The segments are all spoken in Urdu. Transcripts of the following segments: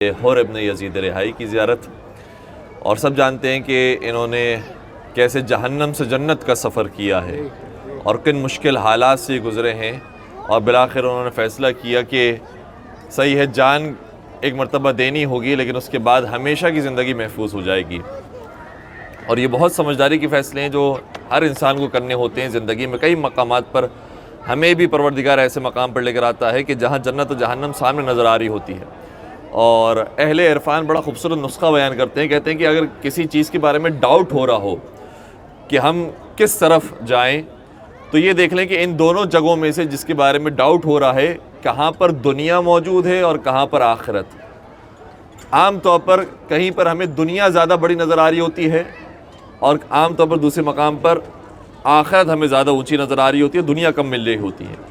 حر ابن یزید رہائی کی زیارت، اور سب جانتے ہیں کہ انہوں نے کیسے جہنم سے جنت کا سفر کیا ہے اور کن مشکل حالات سے گزرے ہیں، اور بالآخر انہوں نے فیصلہ کیا کہ صحیح ہے جان ایک مرتبہ دینی ہوگی لیکن اس کے بعد ہمیشہ کی زندگی محفوظ ہو جائے گی۔ اور یہ بہت سمجھداری کے فیصلے ہیں جو ہر انسان کو کرنے ہوتے ہیں زندگی میں۔ کئی مقامات پر ہمیں بھی پروردگار ایسے مقام پر لے کر آتا ہے کہ جہاں جنت و جہنم سامنے نظر آ رہی ہوتی ہے، اور اہل عرفان بڑا خوبصورت نسخہ بیان کرتے ہیں، کہتے ہیں کہ اگر کسی چیز کے بارے میں ڈاؤٹ ہو رہا ہو کہ ہم کس طرف جائیں تو یہ دیکھ لیں کہ ان دونوں جگہوں میں سے جس کے بارے میں ڈاؤٹ ہو رہا ہے کہاں پر دنیا موجود ہے اور کہاں پر آخرت۔ عام طور پر کہیں پر ہمیں دنیا زیادہ بڑی نظر آ رہی ہوتی ہے اور عام طور پر دوسرے مقام پر آخرت ہمیں زیادہ اونچی نظر آ رہی ہوتی ہے، دنیا کم مل رہی ہوتی ہے۔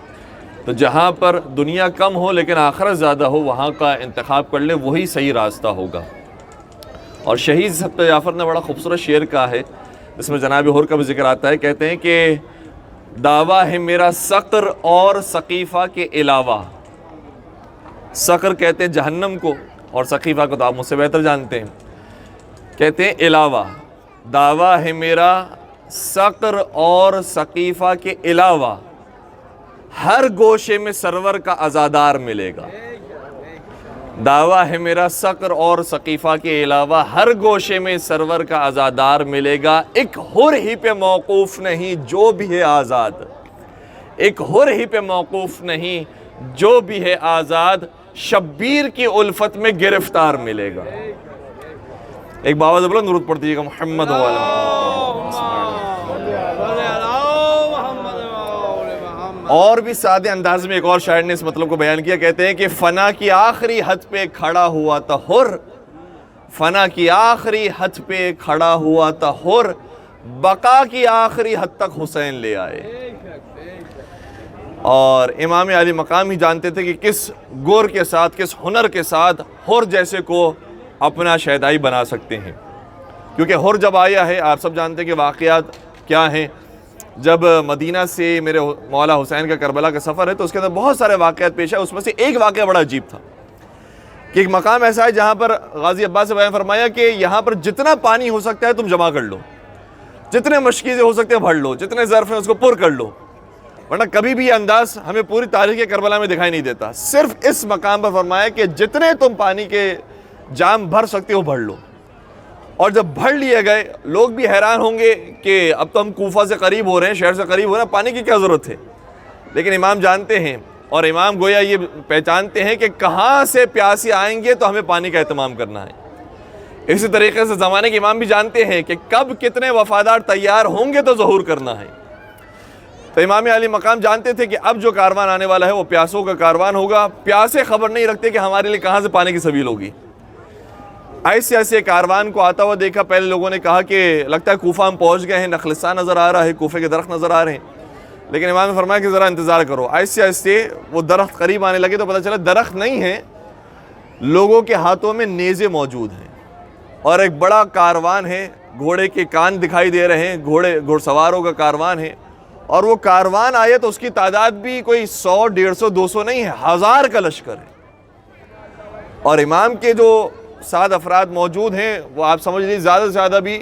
تو جہاں پر دنیا کم ہو لیکن آخرت زیادہ ہو وہاں کا انتخاب کر لے، وہی صحیح راستہ ہوگا۔ اور شہید سبت جعفر نے بڑا خوبصورت شعر کہا ہے جس میں جناب حر کا بھی ذکر آتا ہے، کہتے ہیں کہ دعویٰ ہے میرا سقر اور سقیفہ کے علاوہ۔ سقر کہتے ہیں جہنم کو اور سقیفہ کو تو آپ مجھ سے بہتر جانتے ہیں، کہتے ہیں علاوہ۔ دعویٰ ہے میرا سقر اور سقیفہ کے علاوہ، ہر گوشے میں سرور کا عزادار ملے گا۔ دعویٰ ہے میرا سقر اور سقیفہ کے علاوہ، ہر گوشے میں سرور کا عزادار ملے گا۔ ایک حر ہی پہ موقوف نہیں جو بھی ہے آزاد، ایک حر ہی پہ موقوف نہیں جو بھی ہے آزاد، شبیر کی الفت میں گرفتار ملے گا۔ ایک باواز بلند درود پڑھ دیجیے گا محمد اور بھی سادے انداز میں ایک اور شاعر نے اس مطلب کو بیان کیا، کہتے ہیں کہ فنا کی آخری حد پہ کھڑا ہوا تھا حر، فنا کی آخری حد پہ کھڑا ہوا تھا حر، بقا کی آخری حد تک حسین لے آئے۔ اور امام علی مقام ہی جانتے تھے کہ کس گر کے ساتھ، کس ہنر کے ساتھ حر جیسے کو اپنا شہدائی بنا سکتے ہیں، کیونکہ حر جب آیا ہے آپ سب جانتے ہیں کہ واقعات کیا ہیں۔ جب مدینہ سے میرے مولا حسین کا کربلا کا سفر ہے تو اس کے اندر بہت سارے واقعات پیش آئے، اس میں سے ایک واقعہ بڑا عجیب تھا کہ ایک مقام ایسا ہے جہاں پر غازی عباس سے بیان فرمایا کہ یہاں پر جتنا پانی ہو سکتا ہے تم جمع کر لو، جتنے مشکیزیں ہو سکتے ہیں بھر لو، جتنے ظرف ہیں اس کو پر کر لو، ورنہ کبھی بھی یہ انداز ہمیں پوری تاریخ کربلا میں دکھائی نہیں دیتا۔ صرف اس مقام پر فرمایا کہ جتنے تم پانی کے جام بھر سکتے ہو بھر لو۔ اور جب بھر لیے گئے لوگ بھی حیران ہوں گے کہ اب تو ہم کوفہ سے قریب ہو رہے ہیں، شہر سے قریب ہو رہے ہیں، پانی کی کیا ضرورت ہے، لیکن امام جانتے ہیں اور امام گویا یہ پہچانتے ہیں کہ کہاں سے پیاسے آئیں گے تو ہمیں پانی کا اہتمام کرنا ہے۔ اسی طریقے سے زمانے کے امام بھی جانتے ہیں کہ کب کتنے وفادار تیار ہوں گے تو ظہور کرنا ہے۔ تو امام علی مقام جانتے تھے کہ اب جو کاروان آنے والا ہے وہ پیاسوں کا کاروان ہوگا۔ پیاسے خبر نہیں رکھتے کہ ہمارے لیے کہاں سے پانی کی سبیل ہوگی۔ ایسے ایسے کاروان کو آتا ہوا دیکھا، پہلے لوگوں نے کہا کہ لگتا ہے کوفہ ہم پہنچ گئے ہیں، نخلستان نظر آ رہا ہے، کوفے کے درخت نظر آ رہے ہیں، لیکن امام نے فرمایا کہ ذرا انتظار کرو۔ ایسے ایسے وہ درخت قریب آنے لگے تو پتہ چلا درخت نہیں ہیں، لوگوں کے ہاتھوں میں نیزے موجود ہیں اور ایک بڑا کاروان ہے، گھوڑے کے کان دکھائی دے رہے ہیں، گھوڑ سواروں کا کاروان ہے، اور وہ کاروان آئے تو اس کی تعداد بھی کوئی 100 150 200 نہیں ہے، 1000 کا لشکر ہے۔ اور امام کے جو 7 افراد موجود ہیں وہ آپ سمجھ لیجیے زیادہ سے زیادہ بھی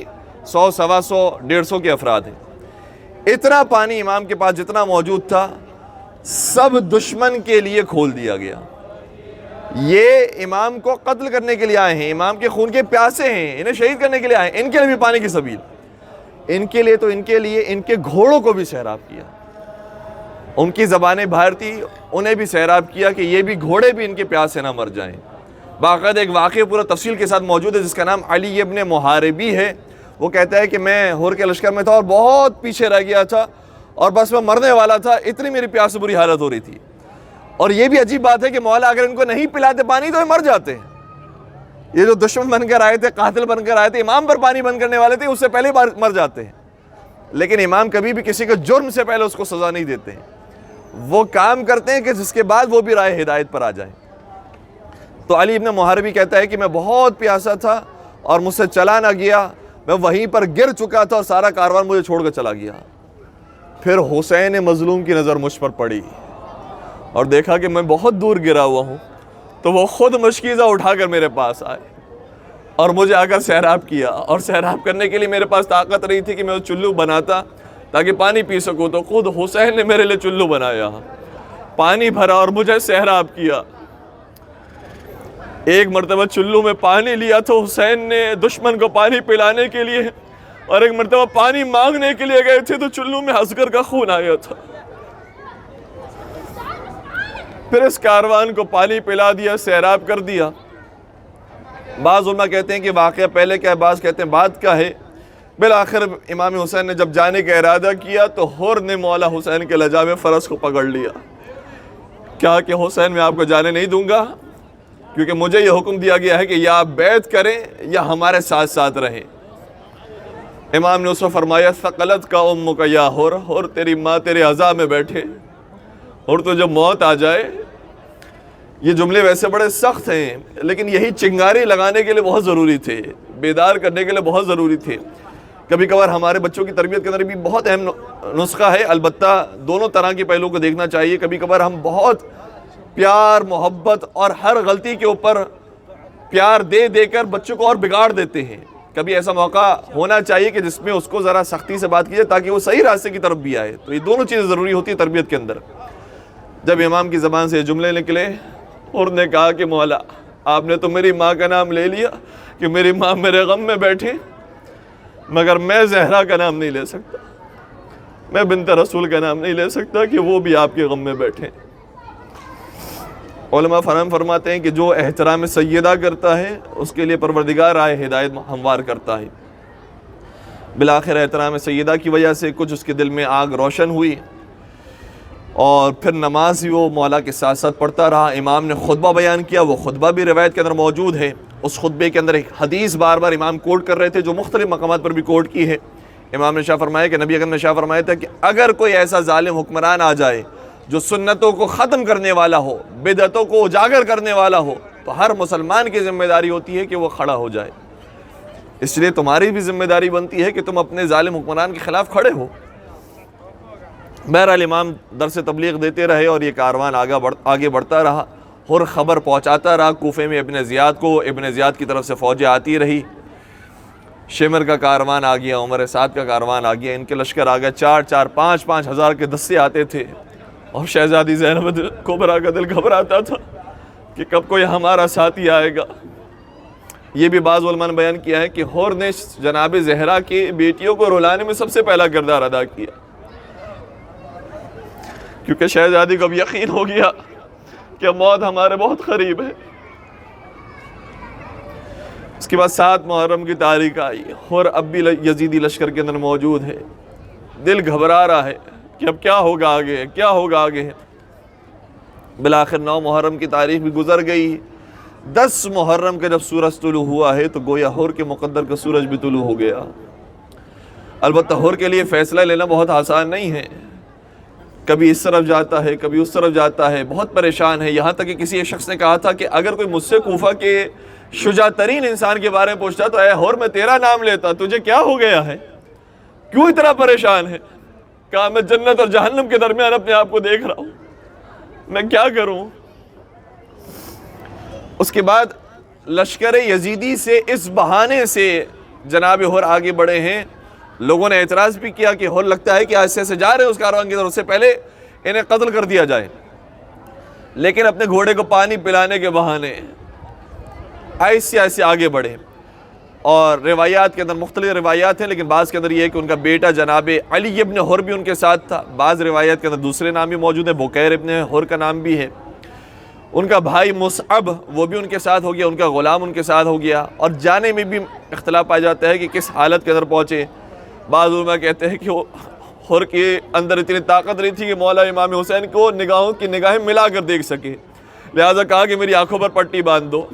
100 سوا 100 150 کے افراد ہیں۔ اتنا پانی امام کے پاس جتنا موجود تھا سب دشمن کے لیے کھول دیا گیا۔ یہ امام کو قتل کرنے کے لیے آئے ہیں، امام کے خون کے پیاسے ہیں، انہیں شہید کرنے کے لیے آئے ہیں، ان کے لیے بھی پانی کی سبیل، ان کے لیے تو ان کے لیے ان کے گھوڑوں کو بھی سیراب کیا، ان کی زبانیں باہر تھی انہیں بھی سیراب کیا کہ یہ بھی گھوڑے بھی ان کے پیاسے نہ مر جائیں۔ باقاعدہ ایک واقعہ پورا تفصیل کے ساتھ موجود ہے جس کا نام علی ابن محاربی ہے۔ وہ کہتا ہے کہ میں حر کے لشکر میں تھا اور بہت پیچھے رہ گیا تھا اور بس میں مرنے والا تھا، اتنی میری پیاس سے بری حالت ہو رہی تھی۔ اور یہ بھی عجیب بات ہے کہ مولا اگر ان کو نہیں پلاتے پانی تو یہ مر جاتے ہیں۔ یہ جو دشمن بن کر آئے تھے، قاتل بن کر آئے تھے، امام پر پانی بند کرنے والے تھے، اس سے پہلے مر جاتے ہیں، لیکن امام کبھی بھی کسی کو جرم سے پہلے اس کو سزا نہیں دیتے ہیں، وہ کام کرتے ہیں کہ جس کے بعد وہ بھی راہ ہدایت پر آ جائیں۔ تو علی ابن محاربی کہتا ہے کہ میں بہت پیاسا تھا اور مجھ سے چلا نہ گیا، میں وہیں پر گر چکا تھا اور سارا کاروان مجھے چھوڑ کر چلا گیا۔ پھر حسین مظلوم کی نظر مجھ پر پڑی اور دیکھا کہ میں بہت دور گرا ہوا ہوں، تو وہ خود مشکیزہ اٹھا کر میرے پاس آئے اور مجھے آ کر سیراب کیا، اور سیراب کرنے کے لیے میرے پاس طاقت نہیں تھی کہ میں چلو بناتا تاکہ پانی پی سکوں، تو خود حسین نے میرے لیے چلو بنایا، پانی بھرا اور مجھے سیراب کیا۔ ایک مرتبہ چلو میں پانی لیا تو حسین نے دشمن کو پانی پلانے کے لیے، اور ایک مرتبہ پانی مانگنے کے لیے گئے تھے تو چلو میں اصغر کا خون آیا تھا۔ پھر اس کاروان کو پانی پلا دیا، سیراب کر دیا۔ بعض علماء کہتے ہیں کہ واقعہ پہلے کا ہے، بعض کہتے ہیں بعد کا ہے۔ بالآخر امام حسین نے جب جانے کا ارادہ کیا تو حر نے مولا حسین کے لجا میں فرس کو پکڑ لیا، کہا کہ حسین میں آپ کو جانے نہیں دوں گا، کیونکہ مجھے یہ حکم دیا گیا ہے کہ یا آپ بیعت کریں یا ہمارے ساتھ ساتھ رہیں۔ امام نے اس کو فرمایا ثقلت کا امک یا حر، تیری ماں تیرے عزا میں بیٹھے، اور تو جب موت آ جائے۔ یہ جملے ویسے بڑے سخت ہیں، لیکن یہی چنگاری لگانے کے لیے بہت ضروری تھے، بیدار کرنے کے لیے بہت ضروری تھے۔ کبھی کبھار ہمارے بچوں کی تربیت کے اندر بھی بہت اہم نسخہ ہے، البتہ دونوں طرح کے پہلوؤں کو دیکھنا چاہیے۔ کبھی کبھار ہم بہت پیار محبت اور ہر غلطی کے اوپر پیار دے دے کر بچوں کو اور بگاڑ دیتے ہیں۔ کبھی ایسا موقع ہونا چاہیے کہ جس میں اس کو ذرا سختی سے بات کی جائے تاکہ وہ صحیح راستے کی طرف بھی آئے۔ تو یہ دونوں چیزیں ضروری ہوتی ہے تربیت کے اندر۔ جب امام کی زبان سے یہ جملے نکلے اور نے کہا کہ مولا آپ نے تو میری ماں کا نام لے لیا کہ میری ماں میرے غم میں بیٹھے، مگر میں زہرا کا نام نہیں لے سکتا، میں بنت رسول کا نام نہیں لے سکتا کہ وہ بھی آپ کے غم میں بیٹھے۔ علماء فرماتے ہیں کہ جو احترام سیدہ کرتا ہے اس کے لیے پروردگار آئے ہدایت ہموار کرتا ہے۔ بالآخر احترام سیدہ کی وجہ سے کچھ اس کے دل میں آگ روشن ہوئی، اور پھر نماز ہی وہ مولا کے ساتھ ساتھ پڑھتا رہا۔ امام نے خطبہ بیان کیا، وہ خطبہ بھی روایت کے اندر موجود ہے۔ اس خطبے کے اندر ایک حدیث بار بار امام کوٹ کر رہے تھے جو مختلف مقامات پر بھی کوٹ کی ہے۔ امام نے شاہ فرمایا کہ نبی اکرم نے شاہ فرمایا تھا کہ اگر کوئی ایسا ظالم حکمران آ جائے جو سنتوں کو ختم کرنے والا ہو، بدعتوں کو اجاگر کرنے والا ہو، تو ہر مسلمان کی ذمہ داری ہوتی ہے کہ وہ کھڑا ہو جائے۔ اس لیے تمہاری بھی ذمہ داری بنتی ہے کہ تم اپنے ظالم حکمران کے خلاف کھڑے ہو۔ بہرحال امام درس تبلیغ دیتے رہے اور یہ کاروان آگے بڑھتا رہا۔ ہر خبر پہنچاتا رہا کوفے میں ابن زیاد کو، ابن زیاد کی طرف سے فوجیں آتی رہی۔ شمر کا کاروان آ گیا، عمر سعد کا کاروان آ گیا، ان کے لشکر آ گیا، 4-4 5-5 ہزار کے دستے آتے تھے، اور شہزادی زینب کبریٰ کا دل گھبراتا تھا کہ کب کوئی ہمارا ساتھی آئے گا۔ یہ بھی بعض علماء نے بیان کیا ہے کہ ہر نے جناب زہرا کی بیٹیوں کو رلانے میں سب سے پہلا کردار ادا کیا، کیونکہ شہزادی کو اب یقین ہو گیا کہ موت ہمارے بہت قریب ہے۔ اس کے بعد 7 محرم کی تاریخ آئی، اور اب بھی یزیدی لشکر کے اندر موجود ہے، دل گھبرا رہا ہے کہ اب کیا ہوگا آگے، کیا ہوگا آگے۔ بالآخر 9 محرم کی تاریخ بھی گزر گئی۔ 10 محرم کا جب سورج طلوع ہوا ہے تو گویا ہر کے مقدر کا سورج بھی طلوع ہو گیا۔ البتہ ہر کے لیے فیصلہ لینا بہت آسان نہیں ہے، کبھی اس طرف جاتا ہے کبھی اس طرف جاتا ہے، بہت پریشان ہے۔ یہاں تک کہ کسی ایک شخص نے کہا تھا کہ اگر کوئی مجھ سے کوفہ کے شجاع ترین انسان کے بارے میں پوچھتا تو اے ہر میں تیرا نام لیتا، تجھے کیا ہو گیا ہے، کیوں اتنا پریشان ہے؟ کہا میں جنت اور جہنم کے درمیان اپنے آپ کو دیکھ رہا ہوں، میں کیا کروں۔ اس کے بعد لشکر یزیدی سے اس بہانے سے جناب ہر آگے بڑھے ہیں۔ لوگوں نے اعتراض بھی کیا کہ ہر لگتا ہے کہ ایسے سے جا رہے ہیں اس کاروان کی طرف، سے پہلے انہیں قتل کر دیا جائے، لیکن اپنے گھوڑے کو پانی پلانے کے بہانے ایسے ایسے آگے بڑھے۔ اور روایات کے اندر مختلف روایات ہیں، لیکن بعض کے اندر یہ ہے کہ ان کا بیٹا جناب علی ابن ہر بھی ان کے ساتھ تھا، بعض روایات کے اندر دوسرے نام بھی موجود ہیں، بکیر ابن ہر کا نام بھی ہے، ان کا بھائی مصعب وہ بھی ان کے ساتھ ہو گیا، ان کا غلام ان کے ساتھ ہو گیا۔ اور جانے میں بھی اختلاف پایا جاتا ہے کہ کس حالت کے اندر پہنچے۔ بعض علماء کہتے ہیں کہ وہ ہر کے اندر اتنی طاقت نہیں تھی کہ مولا امام حسین کو نگاہوں کی نگاہیں ملا کر دیکھ سکے، لہٰذا کہا کہ میری آنکھوں پر پٹی باندھ دو،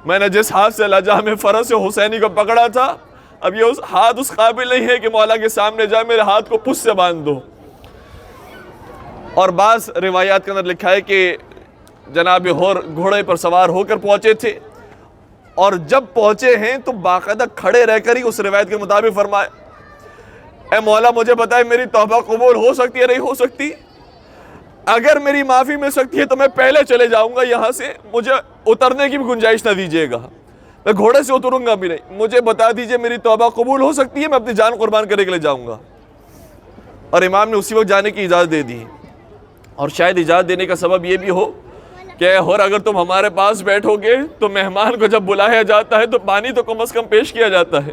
میں نے جس ہاتھ سے لجا میں فرس حسینی کو پکڑا تھا اب یہ ہاتھ اس قابل نہیں ہے کہ مولا کے سامنے جائے، میرے ہاتھ کو پس سے باندھ دو۔ اور بعض روایات کے اندر لکھا ہے کہ جناب ہر گھوڑے پر سوار ہو کر پہنچے تھے، اور جب پہنچے ہیں تو باقاعدہ کھڑے رہ کر ہی اس روایت کے مطابق فرمائے اے مولا مجھے بتائے میری توبہ قبول ہو سکتی ہے نہیں ہو سکتی؟ اگر میری معافی مل سکتی ہے تو میں پہلے چلے جاؤں گا یہاں سے, مجھے اترنے کی بھی گنجائش نہ دیجیے گا, میں گھوڑے سے اتروں گا بھی نہیں, مجھے بتا دیجئے میری توبہ قبول ہو سکتی ہے, میں اپنی جان قربان کرنے کے لیے جاؤں گا. اور امام نے اسی وقت جانے کی اجازت دے دی. اور شاید اجازت دینے کا سبب یہ بھی ہو کہ اور اگر تم ہمارے پاس بیٹھو گے تو مہمان کو جب بلایا جاتا ہے تو پانی تو کم از کم پیش کیا جاتا ہے,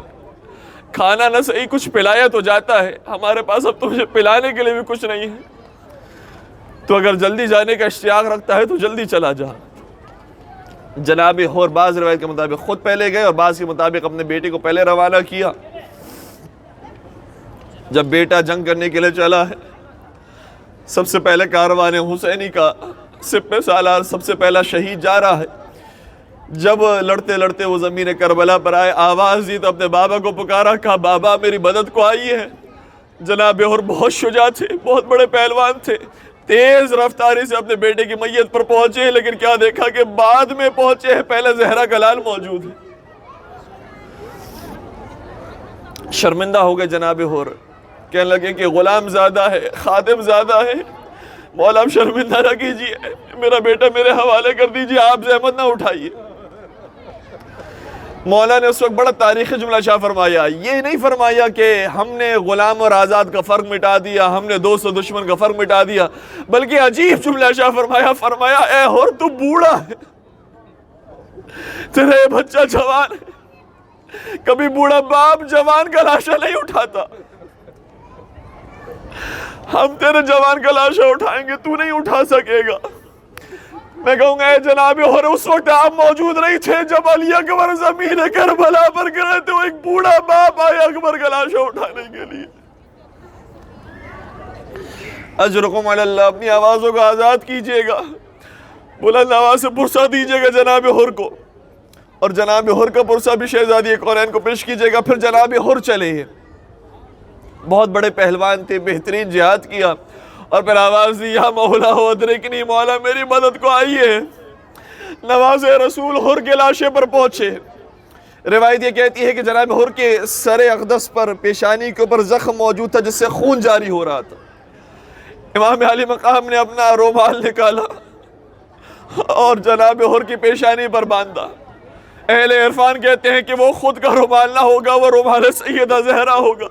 کھانا نہ صحیح کچھ پلایا تو جاتا ہے, ہمارے پاس اب تمہیں پلانے کے لیے بھی کچھ نہیں ہے, تو اگر جلدی جانے کا اشتیاق رکھتا ہے تو جلدی چلا جا. جناب حور بعض روایت کے مطابق خود پہلے گئے اور بعض کے مطابق اپنے بیٹے کو پہلے روانہ کیا. جب بیٹا جنگ کرنے کے لیے چلا ہے, سب سے پہلے کاروان حسینی کا سپہ سالار سب سے پہلا شہید جا رہا ہے. جب لڑتے لڑتے وہ زمین کربلا پر آئے, آواز دی تو اپنے بابا کو پکارا, کہا بابا میری مدد کو آئی ہے. جناب حور بہت شجاع تھے, بہت بڑے پہلوان تھے, تیز رفتاری سے اپنے بیٹے کی میت پر پہنچے, لیکن کیا دیکھا کہ بعد میں پہنچے ہیں, پہلے زہرا کا لال موجود ہے. شرمندہ ہو گئے جناب حور, کہنے لگے کہ غلام زیادہ ہے, خادم زیادہ ہے, مولا آپ شرمندہ نہ کیجیے, میرا بیٹا میرے حوالے کر دیجیے, آپ زحمت نہ اٹھائیے. مولا نے اس وقت بڑا تاریخی جملہ شاہ فرمایا, یہ نہیں فرمایا کہ ہم نے غلام اور آزاد کا فرق مٹا دیا, ہم نے دوست و دشمن کا فرق مٹا دیا, بلکہ عجیب جملہ شاہ فرمایا اے حور تو بوڑھا ہے, تیرے بچہ جوان ہے, کبھی بوڑھا باپ جوان کا لاشا نہیں اٹھاتا, ہم تیرے جوان کا لاشا اٹھائیں گے, تو نہیں اٹھا سکے گا. میں کہوں گا اے جناب حور, اس وقت آپ موجود نہیں تھے جب علی اکبر زمین کربلا پر گرے تھے, وہ ایک بوڑھا باپ آئے اکبر کا لاشا اٹھانے کے لیے. اجرکم علی اللہ, اپنی آوازوں کو آزاد کیجئے گا, بلند آواز سے پرسہ دیجئے گا جناب حور کو, اور جناب حور کا پرسہ بھی شہزادی کونین کو پیش کیجئے گا. پھر جناب حور چلے ہیں, بہت بڑے پہلوان تھے, بہترین جہاد کیا, اور پھر آواز دی یا مولا ادرکنی, مولا میری مدد کو آئیے. نواز رسول حور کے لاشے پر پہنچے. روایت یہ کہتی ہے کہ جناب حور کے سر اقدس پر, پیشانی کے اوپر زخم موجود تھا جس سے خون جاری ہو رہا تھا. امام علی مقام نے اپنا رومال نکالا اور جناب حور کی پیشانی پر باندھا. اہل عرفان کہتے ہیں کہ وہ خود کا رومال نہ ہوگا, وہ رومال سیدہ زہرا ہوگا.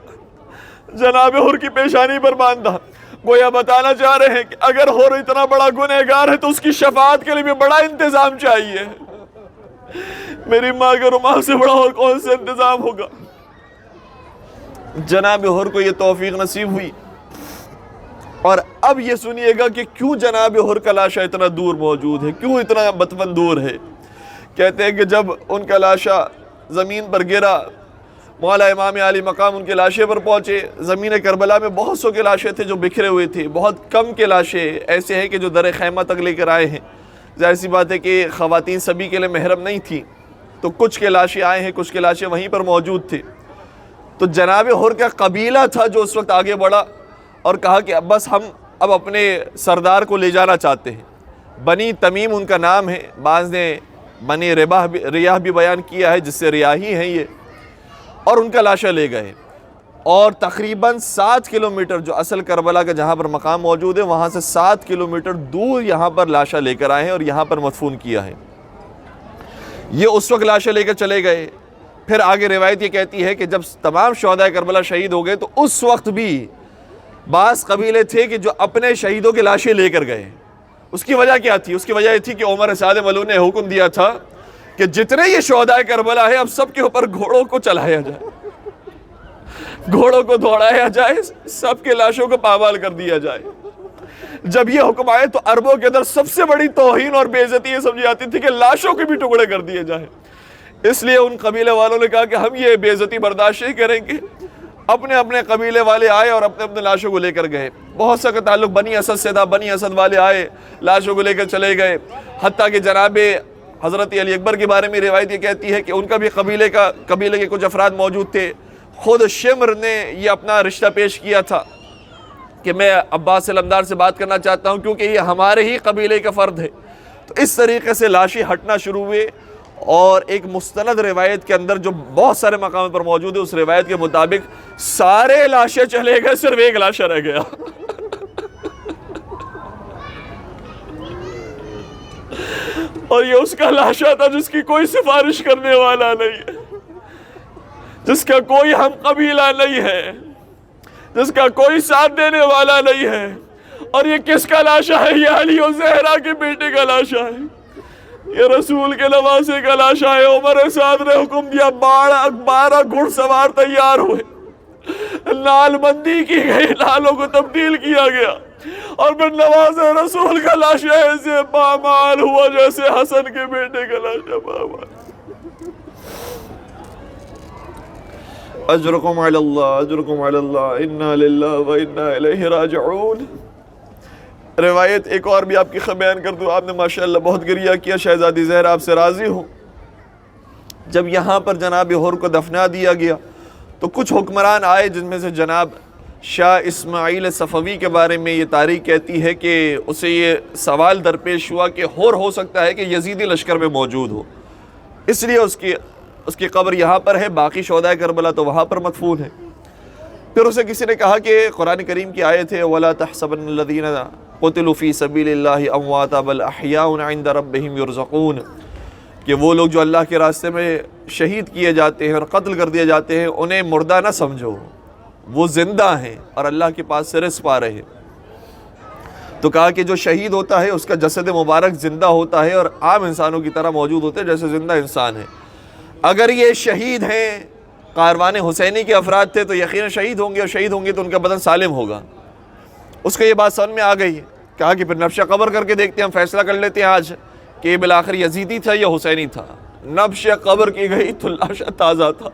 جناب حور کی پیشانی پر باندھا, گویا بتانا چاہ رہے ہیں کہ اگر حور اتنا بڑا گنہگار ہے تو اس کی شفاعت کے لیے بھی بڑا انتظام چاہیے. میری ماں کے رومال سے بڑا اور کون سے انتظام ہوگا. جناب حور کو یہ توفیق نصیب ہوئی. اور اب یہ سنیے گا کہ کیوں جناب حور کا لاشا اتنا دور موجود ہے, کیوں اتنا متون دور ہے. کہتے ہیں کہ جب ان کا لاشا زمین پر گرا, مولا امام علی مقام ان کے لاشے پر پہنچے. زمین کربلا میں بہت سو کے لاشے تھے جو بکھرے ہوئے تھے, بہت کم کے لاشے ایسے ہیں کہ جو در خیمہ تک لے کر آئے ہیں. ظاہر سی بات ہے کہ خواتین سبھی کے لیے محرم نہیں تھی, تو کچھ کے لاشے آئے ہیں, کچھ کے لاشے وہیں پر موجود تھے. تو جناب حور کا قبیلہ تھا جو اس وقت آگے بڑھا اور کہا کہ بس ہم اب اپنے سردار کو لے جانا چاہتے ہیں. بنی تمیم ان کا نام ہے, بعض نے بنی ریاح بھی بیان کیا ہے جس سے ریاحی ہیں یہ, اور ان کا لاشا لے گئے. اور تقریباً 7 کلومیٹر جو اصل کربلا کا جہاں پر مقام موجود ہے, وہاں سے 7 کلومیٹر دور یہاں پر لاشا لے کر آئے ہیں اور یہاں پر مدفون کیا ہے. یہ اس وقت لاشا لے کر چلے گئے. پھر آگے روایت یہ کہتی ہے کہ جب تمام شہداء کربلا شہید ہو گئے تو اس وقت بھی بعض قبیلے تھے کہ جو اپنے شہیدوں کے لاشیں لے کر گئے. اس کی وجہ کیا تھی؟ اس کی وجہ یہ تھی کہ عمر سعد ملعون نے حکم دیا تھا کہ جتنے یہ شہداء کربلا ہے اب سب کے اوپر گھوڑوں کو چلایا جائے, گھوڑوں کو دوڑایا جائے, سب کے لاشوں کو پامال کر دیا جائے. جب یہ حکم آئے تو عربوں کے اندر سب سے بڑی توہین اور بے عزتی یہ سمجھی جاتی تھی کہ لاشوں کے بھی ٹکڑے کر دیے جائیں. اس لیے ان قبیلے والوں نے کہا کہ ہم یہ بے عزتی برداشت نہیں کریں گے. اپنے اپنے قبیلے والے آئے اور اپنے اپنے لاشوں کو لے کر گئے. بہت سا کا تعلق بنی اسد سے تھا, بنی اسد والے آئے, لاشوں کو لے کر چلے گئے. حتیٰ کہ جناب حضرت علی اکبر کے بارے میں روایت یہ کہتی ہے کہ ان کا بھی قبیلے کے کچھ افراد موجود تھے. خود شمر نے یہ اپنا رشتہ پیش کیا تھا کہ میں عباس علمدار سے بات کرنا چاہتا ہوں کیونکہ یہ ہمارے ہی قبیلے کا فرد ہے. تو اس طریقے سے لاشیں ہٹنا شروع ہوئے, اور ایک مستند روایت کے اندر جو بہت سارے مقامات پر موجود ہے, اس روایت کے مطابق سارے لاشیں چلے گئے, صرف ایک لاشا رہ گیا. اور یہ اس کا لاشا تھا جس کی کوئی سفارش کرنے والا نہیں ہے، جس کا کوئی ہم قبیلہ نہیں ہے، جس کا کوئی ساتھ دینے والا نہیں ہے۔ اور یہ کس کا لاشا ہے؟ یہ علی و زہرا کے بیٹے کا لاشا ہے، یہ رسول کے نواسے کا لاشا ہے۔ عمر سعد نے حکم دیا 12 گھڑ سوار تیار ہوئے، نال بندی کی گئی، نالوں کو تبدیل کیا گیا، اور پھر نواز رسول کا لاشا ایسے پامال ہوا جیسے حسن کے بیٹے کا لاشا پامال۔ اجرکم علی اللہ، اجرکم علی اللہ، انا للہ و انا الیہ راجعون۔ روایت ایک اور بھی آپ کی بیان کر دوں، آپ نے ماشاءاللہ بہت گریہ کیا، شہزادی زہرا آپ سے راضی ہوں۔ جب یہاں پر جناب حر کو دفنا دیا گیا تو کچھ حکمران آئے، جن میں سے جناب شاہ اسماعیل صفوی کے بارے میں یہ تاریخ کہتی ہے کہ اسے یہ سوال درپیش ہوا کہ حر ہو سکتا ہے کہ یزیدی لشکر میں موجود ہو، اس لیے اس کی قبر یہاں پر ہے، باقی شہدائے کربلا تو وہاں پر مدفون ہے۔ پھر اسے کسی نے کہا کہ قرآن کریم کی آیت ہے وَلَا تَحْسَبَنَّ الَّذِينَ قُتِلُوا فِي سَبِيلِ اللَّهِ أَمْوَاتًا بَلْ أَحْيَاءٌ عِندَ رَبِّهِمْ يُرْزَقُونَ، کہ وہ لوگ جو اللہ کے راستے میں شہید کیے جاتے ہیں اور قتل کر دیے جاتے ہیں انہیں مردہ نہ سمجھو، وہ زندہ ہیں اور اللہ کے پاس سے رزق پا رہے ہیں۔ تو کہا کہ جو شہید ہوتا ہے اس کا جسد مبارک زندہ ہوتا ہے اور عام انسانوں کی طرح موجود ہوتے ہیں جیسے زندہ انسان ہے۔ اگر یہ شہید ہیں، کاروان حسینی کے افراد تھے، تو یقیناً شہید ہوں گے، اور شہید ہوں گے تو ان کا بدن سالم ہوگا۔ اس کو یہ بات سمجھ میں آ گئی، کہا کہ پھر نبش قبر کر کے دیکھتے ہیں، ہم فیصلہ کر لیتے ہیں آج کہ بالآخر یزیدی تھا یا حسینی تھا۔ نبش قبر کی گئی تو لاشا تازہ تھا،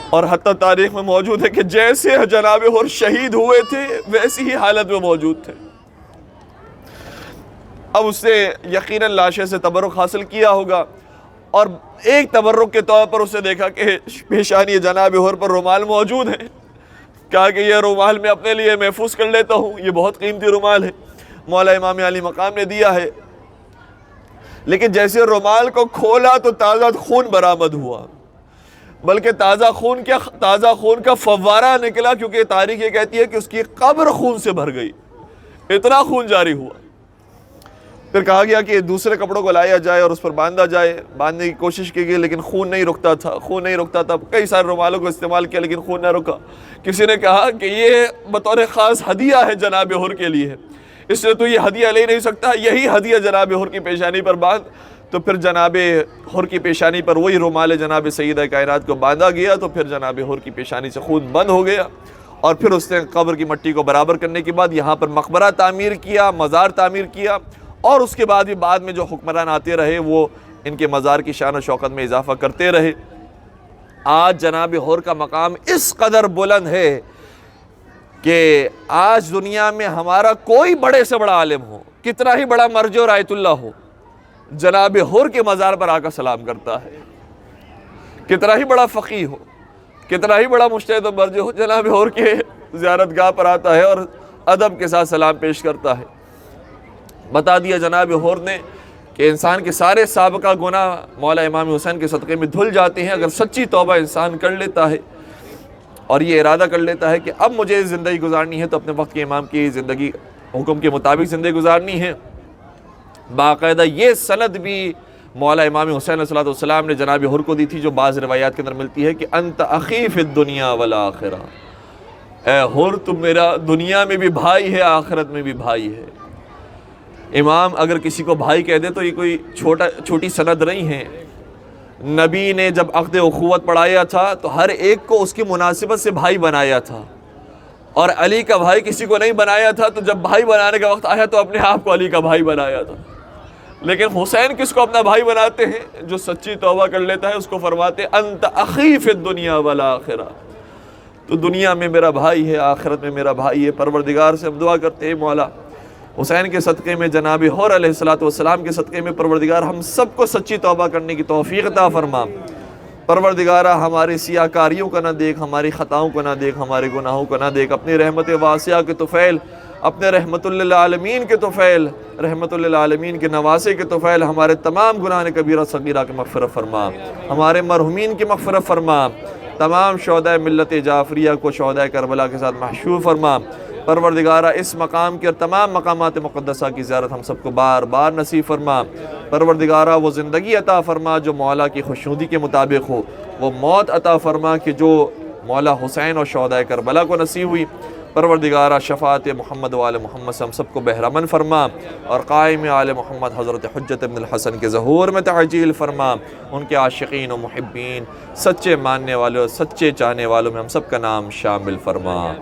اور حتیٰ تاریخ میں موجود ہے کہ جیسے جناب حر شہید ہوئے تھے ویسی ہی حالت میں موجود تھے۔ اب اس نے یقیناً لاشے سے تبرک حاصل کیا ہوگا، اور ایک تبرک کے طور پر اسے دیکھا کہ پیشانی جناب حر پر رومال موجود ہے، کہا کہ یہ رومال میں اپنے لیے محفوظ کر لیتا ہوں، یہ بہت قیمتی رومال ہے، مولا امام علی مقام نے دیا ہے۔ لیکن جیسے رومال کو کھولا تو تازہ خون برآمد ہوا، بلکہ تازہ خون کا فوارہ نکلا، کیونکہ تاریخ یہ کہتی ہے کہ اس کی قبر خون سے بھر گئی، اتنا خون جاری ہوا۔ پھر کہا گیا کہ دوسرے کپڑوں کو لایا جائے اور اس پر باندھا جائے، باندھنے کی کوشش کی گئی لیکن خون نہیں رکتا تھا، کئی سارے رومالوں کو استعمال کیا لیکن خون نہ رکا۔ کسی نے کہا کہ یہ بطور خاص ہدیہ ہے جناب حر کے لیے، اس لیے تو یہ ہدیہ لے نہیں سکتا، یہی ہدیہ جناب حر کی پیشانی پر باندھ۔ تو پھر جناب حر کی پیشانی پر وہی رومال جناب سیدہ کائنات کو باندھا گیا، تو پھر جناب حر کی پیشانی سے خون بند ہو گیا، اور پھر اس نے قبر کی مٹی کو برابر کرنے کے بعد یہاں پر مقبرہ تعمیر کیا، مزار تعمیر کیا، اور اس کے بعد بھی بعد میں جو حکمران آتے رہے وہ ان کے مزار کی شان و شوکت میں اضافہ کرتے رہے۔ آج جناب حر کا مقام اس قدر بلند ہے کہ آج دنیا میں ہمارا کوئی بڑے سے بڑا عالم ہو، کتنا ہی بڑا مرجع اور آیت اللہ ہو، جناب حر کے مزار پر آ کر سلام کرتا ہے۔ کتنا ہی بڑا فقیہ ہو، کتنا ہی بڑا مجتہد و مرجع ہو، جناب حر کے زیارت گاہ پر آتا ہے اور ادب کے ساتھ سلام پیش کرتا ہے۔ بتا دیا جناب حر نے کہ انسان کے سارے سابقہ گناہ مولا امام حسین کے صدقے میں دھل جاتے ہیں اگر سچی توبہ انسان کر لیتا ہے، اور یہ ارادہ کر لیتا ہے کہ اب مجھے زندگی گزارنی ہے تو اپنے وقت کے امام کی زندگی حکم کے مطابق زندگی گزارنی ہے۔ باقاعدہ یہ سند بھی مولا امام حسین علیہ السلام نے جناب حر کو دی تھی، جو بعض روایات کے اندر ملتی ہے کہ انت اخی فی الدنیا والآخرہ، اے حر تم میرا دنیا میں بھی بھائی ہے، آخرت میں بھی بھائی ہے۔ امام اگر کسی کو بھائی کہہ دے تو یہ کوئی چھوٹی سند نہیں ہے۔ نبی نے جب عقد اخوت پڑھایا تھا تو ہر ایک کو اس کی مناسبت سے بھائی بنایا تھا، اور علی کا بھائی کسی کو نہیں بنایا تھا، تو جب بھائی بنانے کا وقت آیا تو اپنے آپ کو علی کا بھائی بنایا تھا۔ لیکن حسین کس کو اپنا بھائی بناتے ہیں؟ جو سچی توبہ کر لیتا ہے اس کو فرماتے انت اخی فی الدنیا والآخرہ، تو دنیا میں میرا بھائی ہے، آخرت میں میرا بھائی ہے۔ پروردگار سے ہم دعا کرتے ہیں مولا حسین کے صدقے میں، جناب حر علیہ السلام کے صدقے میں پروردگار ہم سب کو سچی توبہ کرنے کی توفیق عطا فرما۔ پروردگارہ ہماری سیاہ کاریوں کا نہ دیکھ، ہماری خطاؤں کو نہ دیکھ، ہمارے گناہوں کو نہ دیکھ، اپنی رحمت واسعہ کے طفیل، اپنے رحمت للعالمین کے طفیل، رحمت للعالمین کے نواسے کے طفیل ہمارے تمام گناہ کبیرہ صغیرہ کی مغفرت فرما، ہمارے مرحومین کی مغفرت فرما، تمام شہداء ملت جعفریہ کو شہداء کربلا کے ساتھ محشور فرما، پروردگارہ اس مقام کے اور تمام مقامات مقدسہ کی زیارت ہم سب کو بار بار نصیب فرما۔ پروردگارہ وہ زندگی عطا فرما جو مولا کی خوشنودی کے مطابق ہو، وہ موت عطا فرما کہ جو مولا حسین اور شہدائے کربلا کو نصیب ہوئی۔ پروردگارہ شفاعت محمد و آل محمد سے ہم سب کو بہرمند فرما، اور قائم آل محمد حضرت حجت ابن الحسن کے ظہور میں تعجیل فرما۔ ان کے عاشقین و محبین، سچے ماننے والوں، سچے چاہنے والوں میں ہم سب کا نام شامل فرما۔